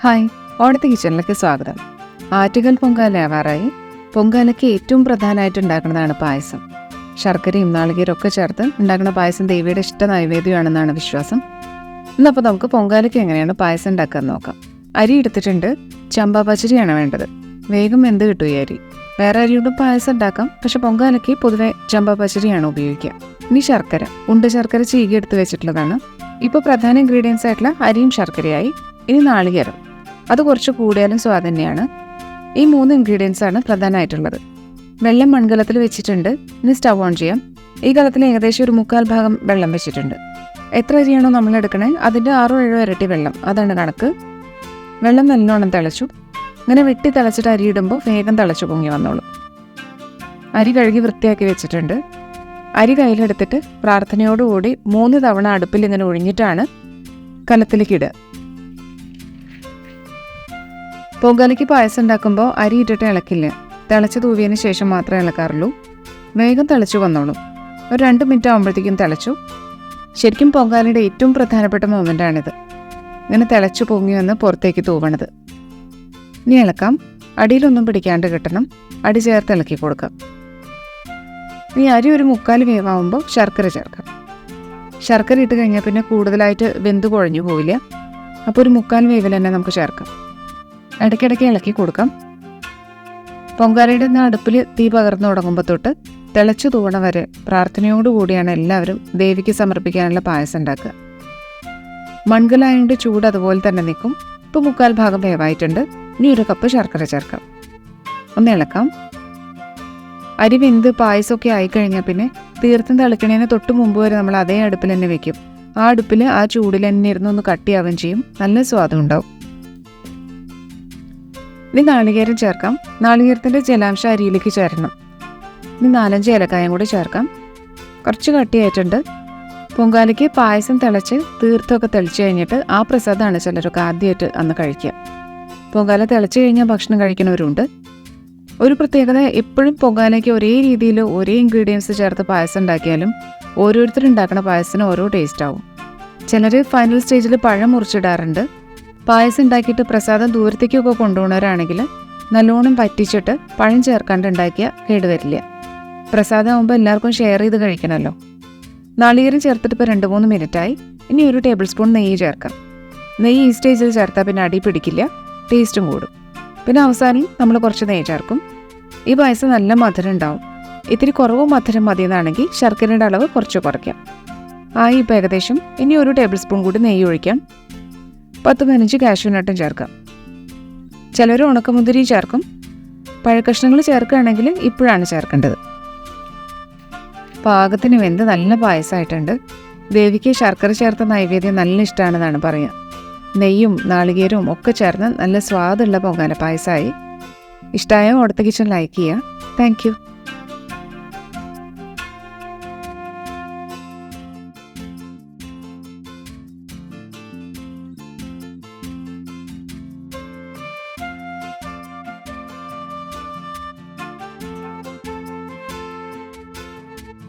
Hi, ഓണത്തെ കിച്ചണിലേക്ക് സ്വാഗതം. ആറ്റുകാൽ പൊങ്കാല ആവാറായി. പൊങ്കാലയ്ക്ക് ഏറ്റവും പ്രധാനമായിട്ട് ഉണ്ടാക്കുന്നതാണ് പായസം. ശർക്കരയും നാളികേരം ഒക്കെ ചേർത്ത് ഉണ്ടാക്കുന്ന പായസം ദേവിയുടെ ഇഷ്ട നൈവേദ്യമാണെന്നാണ് വിശ്വാസം. ഇന്നപ്പോൾ നമുക്ക് പൊങ്കാലയ്ക്ക് എങ്ങനെയാണ് പായസം ഉണ്ടാക്കാൻ നോക്കാം. അരി എടുത്തിട്ടുണ്ട്. ചമ്പ പച്ചരിയാണ് വേണ്ടത്. വേഗം വെന്ത് കിട്ടും ഈ അരി. വേറെ അരിയോടും പായസം ഉണ്ടാക്കാം, പക്ഷെ പൊങ്കാലയ്ക്ക് പൊതുവെ ചമ്പ പച്ചരിയാണ് ഉപയോഗിക്കുക. ഇനി ശർക്കര, ശർക്കര ചീകി എടുത്ത് വെച്ചിട്ടുള്ളതാണ്. ഇപ്പോൾ പ്രധാന ഇൻഗ്രീഡിയൻസ് ആയിട്ടുള്ള അരിയും ശർക്കരയായി. ഇനി നാളികേരം, അത് കുറച്ച് കൂടിയാലും സ്വാദ് തന്നെയാണ്. ഈ 3 ഇൻഗ്രീഡിയൻസ് ആണ് പ്രധാനമായിട്ടുള്ളത്. വെള്ളം മൺകലത്തിൽ വെച്ചിട്ടുണ്ട്. ഇനി സ്റ്റവ് ഓൺ ചെയ്യാം. ഈ കലത്തിൽ ഏകദേശം ഒരു 3/4 ഭാഗം വെള്ളം വെച്ചിട്ടുണ്ട്. എത്ര അരിയാണോ നമ്മൾ എടുക്കണേ അതിൻ്റെ 6-7 ഇരട്ടി വെള്ളം, അതാണ് കണക്ക്. വെള്ളം നല്ലോണം തിളച്ചു. ഇങ്ങനെ വെട്ടി തിളച്ചിട്ട് അരി ഇടുമ്പോൾ വേഗം തിളച്ചു പൊങ്ങി വന്നോളൂ. അരി കഴുകി വൃത്തിയാക്കി വെച്ചിട്ടുണ്ട്. അരി കയ്യിലെടുത്തിട്ട് പ്രാർത്ഥനയോടുകൂടി 3 തവണ അടുപ്പിൽ ഇങ്ങനെ ഒഴിഞ്ഞിട്ടാണ് കലത്തിലേക്ക് ഇടുക. പൊങ്കാലയ്ക്ക് പായസം ഉണ്ടാക്കുമ്പോൾ അരി ഇട്ടിട്ട് ഇളക്കില്ല. തിളച്ച് തൂവിയതിന് ശേഷം മാത്രമേ ഇളക്കാറുള്ളൂ. വേഗം തിളച്ചു വന്നോളൂ. ഒരു 2 മിനിറ്റ് ആകുമ്പോഴത്തേക്കും തിളച്ചു. ശരിക്കും പൊങ്കാലയുടെ ഏറ്റവും പ്രധാനപ്പെട്ട മൊമെൻ്റാണിത്. ഇങ്ങനെ തിളച്ചു പൊങ്ങി വന്ന് പുറത്തേക്ക് തൂവണത്. ഇനി ഇളക്കാം. അടിയിലൊന്നും പിടിക്കാണ്ട് കിട്ടണം. അടി ചേർത്ത് ഇളക്കി കൊടുക്കാം. ഇനി അരി ഒരു 3/4 വേവാകുമ്പോൾ ശർക്കര ചേർക്കാം. ശർക്കര ഇട്ട് കഴിഞ്ഞാൽ പിന്നെ കൂടുതലായിട്ട് വെന്ത് കുഴഞ്ഞു പോവില്ല. അപ്പോൾ ഒരു 3/4 വേവിൽ തന്നെ നമുക്ക് ചേർക്കാം. ഇടയ്ക്കിടയ്ക്ക് ഇളക്കി കൊടുക്കാം. പൊങ്കാലയുടെ അടുപ്പിൽ തീ പകർന്നു തുടങ്ങുമ്പോൾ തൊട്ട് തിളച്ചു തൂവണ വരെ പ്രാർത്ഥനയോടുകൂടിയാണ് എല്ലാവരും ദേവിക്ക് സമർപ്പിക്കാനുള്ള പായസം ഉണ്ടാക്കുക. മൺകലായതിൻ്റെ ചൂട് അതുപോലെ തന്നെ നിൽക്കും. ഇപ്പോൾ 3/4 ഭാഗം വേവായിട്ടുണ്ട്. ഇനി 1 കപ്പ് ശർക്കര ചേർക്കാം. ഒന്ന് ഇളക്കാം. അരി വെന്ത് പായസമൊക്കെ ആയിക്കഴിഞ്ഞാൽ പിന്നെ തീർത്തും തിളക്കണേന് തൊട്ട് മുമ്പ് വരെ നമ്മൾ അതേ അടുപ്പിൽ തന്നെ വെക്കും. ആ അടുപ്പിൽ ആ ചൂടിൽ തന്നെ ഇരുന്ന് ഒന്ന് കട്ടിയാവുകയും ചെയ്യും. നല്ല സ്വാദം ഉണ്ടാവും. ഇനി നാളികേരം ചേർക്കാം. നാളികേരത്തിൻ്റെ ജലാംശം അരിയിലേക്ക് ചേരണം. ഇനി 4-5 ഏലക്കായും കൂടി ചേർക്കാം. കുറച്ച് കട്ടിയായിട്ടുണ്ട്. പൊങ്കാലയ്ക്ക് പായസം തിളച്ച് തീർത്തൊക്കെ തെളിച്ച് കഴിഞ്ഞിട്ട് ആ പ്രസാദമാണ് ചിലരൊക്കെ ആദ്യമായിട്ട് അന്ന് കഴിക്കുക. പൊങ്കാല തിളച്ച് കഴിഞ്ഞാൽ ഭക്ഷണം കഴിക്കുന്നവരുണ്ട്. ഒരു പ്രത്യേകത, എപ്പോഴും പൊങ്കാലയ്ക്ക് ഒരേ രീതിയിൽ ഒരേ ഇൻഗ്രീഡിയൻസ് ചേർത്ത് പായസം ഉണ്ടാക്കിയാലും ഓരോരുത്തരുണ്ടാക്കുന്ന പായസത്തിന് ഓരോ ടേസ്റ്റ് ആവും. ചിലർ ഫൈനൽ സ്റ്റേജിൽ പഴം മുറിച്ചിടാറുണ്ട്. പായസം ഉണ്ടാക്കിയിട്ട് പ്രസാദം ദൂരത്തേക്കൊക്കെ കൊണ്ടുപോകുന്നവരാണെങ്കിൽ നല്ലോണം പറ്റിച്ചിട്ട് പഴം ചേർക്കാണ്ട് ഉണ്ടാക്കിയാൽ കേടുവരില്ല. പ്രസാദം ആകുമ്പോൾ എല്ലാവർക്കും ഷെയർ ചെയ്ത് കഴിക്കണമല്ലോ. നാളികേരം ചേർത്തിട്ട് ഇപ്പോൾ 2-3 മിനിറ്റായി. ഇനി 1 ടേബിൾ സ്പൂൺ നെയ്യ് ചേർക്കാം. നെയ്യ് ഈ സ്റ്റേജിൽ ചേർത്താൽ പിന്നെ അടി പിടിക്കില്ല, ടേസ്റ്റും കൂടും. പിന്നെ അവസാനം നമ്മൾ കുറച്ച് നെയ്യ് ചേർക്കും. ഈ പായസം നല്ല മധുരം ഉണ്ടാവും. ഇത്തിരി കുറവ് മധുരം മതിയെന്നാണെങ്കിൽ ശർക്കരയുടെ അളവ് കുറച്ച് കുറയ്ക്കാം. ഇപ്പോൾ ഏകദേശം. ഇനി 1 ടേബിൾ സ്പൂൺ കൂടി നെയ്യ് ഒഴിക്കാം. 10-15 കാഷ്യൂനട്ടും ചേർക്കാം. ചിലർ ഉണക്കമുന്തിരി ചേർക്കും. പഴക്കഷ്ണങ്ങൾ ചേർക്കുകയാണെങ്കിൽ ഇപ്പോഴാണ് ചേർക്കേണ്ടത്. പാകത്തിന് വെന്ത് നല്ല പായസമായിട്ടുണ്ട്. ദേവിക്ക് ശർക്കര ചേർത്ത നൈവേദ്യം നല്ല ഇഷ്ടമാണെന്നാണ് പറയുക. നെയ്യും നാളികേരവും ഒക്കെ ചേർന്ന് നല്ല സ്വാദുള്ള പൊങ്കാല പായസമായി. ഇഷ്ടമായ ഓണത്തെ കിച്ചൺ ലൈക്ക് ചെയ്യുക. Thank you.